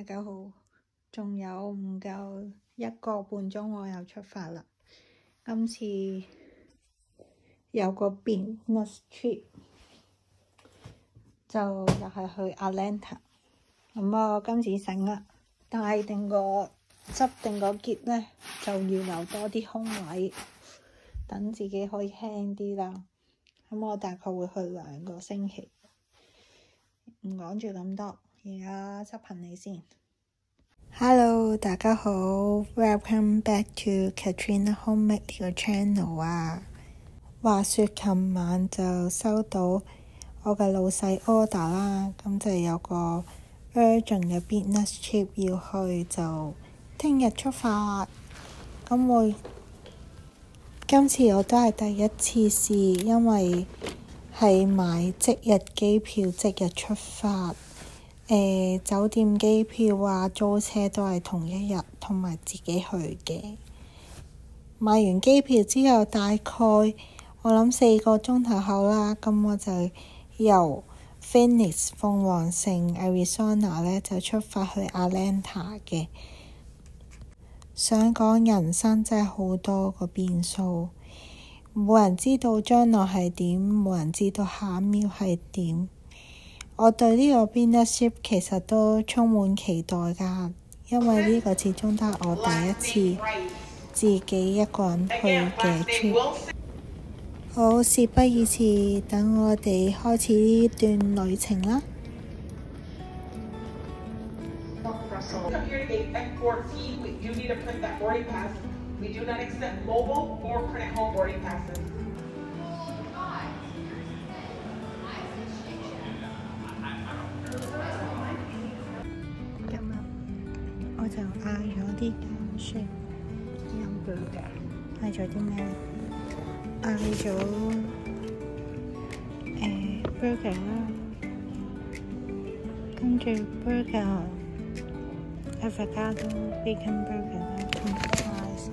家好，仲有唔夠1個半鐘我又出發啦。今次有個 business trip， 就又係去 Atlanta。咁我今次醒啦，執定個篋呢，就要留多啲空位，等自己可以輕啲啦。咁我大概會去2個星期，唔講住咁多，而家執行李先。Hello， 大家好 ，Welcome back to Katrina Homemade 呢個 channel 啊。話說琴晚就收到我嘅老細 order 啦，咁就有個 urgent 嘅 business trip 要去，就聽日出發。咁今次我都係第一次試，因為係買即日機票即日出發。酒店機票啊，租車都係同一日，同埋自己去嘅。買完機票之後，大概我諗4個鐘頭後啦，咁我就由 Phoenix 鳳凰城 Arizona 呢就出發去 Atlanta 嘅。想講人生真係好多個變數，冇人知道將來係點，冇人知道下一秒係點。我對呢個 business trip 其實都充滿期待㗎，因為呢個始終都係我第一次自己一個人去嘅 trip。好，事不宜遲，等我哋開始呢段旅程啦。我就嗌咗啲鹹酸飲 burger， 嗌咗啲咩？嗌咗burger 啦，跟住 burger avocado bacon burger 啦，同埋 fries。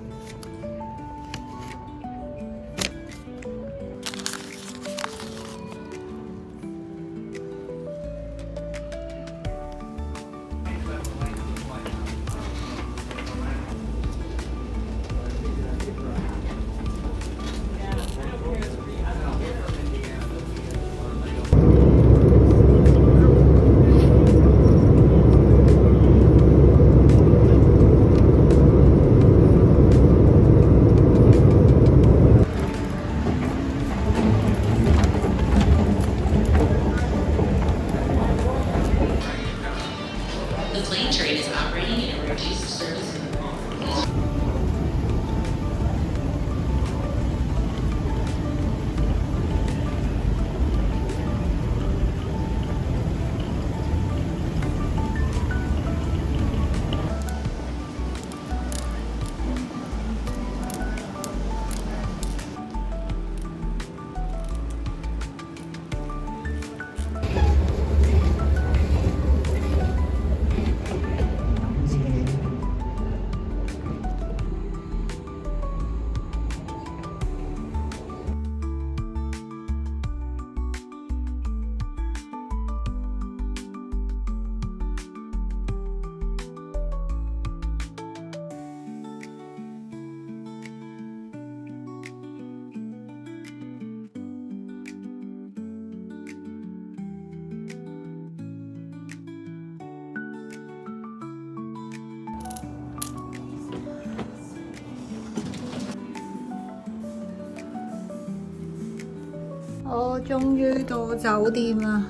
我終於到酒店啦，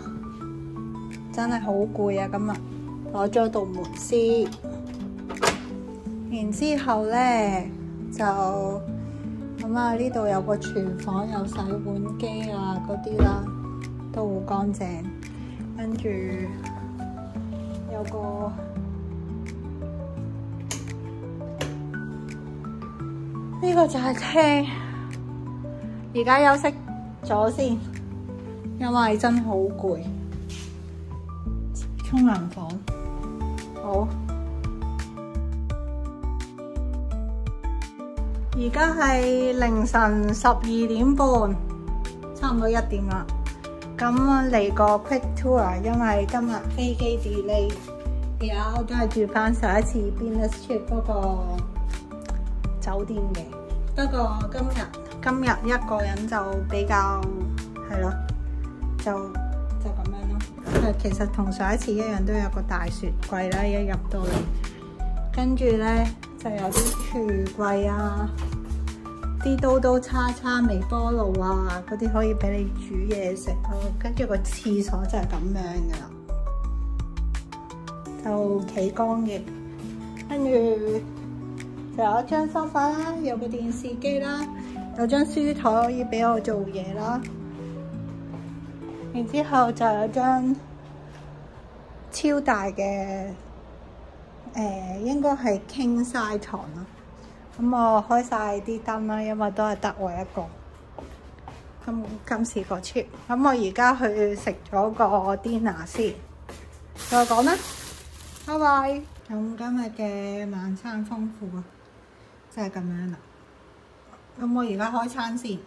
真係好攰啊！今日攞咗道門先，然之後呢，就咁啊，呢度有個廚房，有洗碗機啊嗰啲啦，都好乾淨。跟住有個呢個就係廳，而家休息咗先，因為真係好攰。沖涼房好，而家係凌晨12點半，差唔多1點啦。咁嚟個 quick tour，因為今日飛機 delay，有我都係住翻上一次 Venus Trip 嗰個酒店嘅，不過今日一個人就比較係咯，就咁樣咯。其實同上一次一樣，都有個大雪櫃啦，一入到嚟，跟住咧就有啲櫥櫃啊，啲刀叉微波爐啊，嗰啲可以俾你煮嘢食咯。跟住個廁所就係咁樣噶啦，就企缸嘅。跟住就有一張梳化啦，有個電視機啦，有張書台可以俾我做嘢啦。然之後就有張超大嘅應該係king size床啦。咁我開晒啲燈啦，因為都係得我一個。今次個 trip，咁我而家去食咗個 dinner 先，再講啦，拜拜。咁今日嘅晚餐豐富啊，就係咁樣啦。咁我而家開餐先。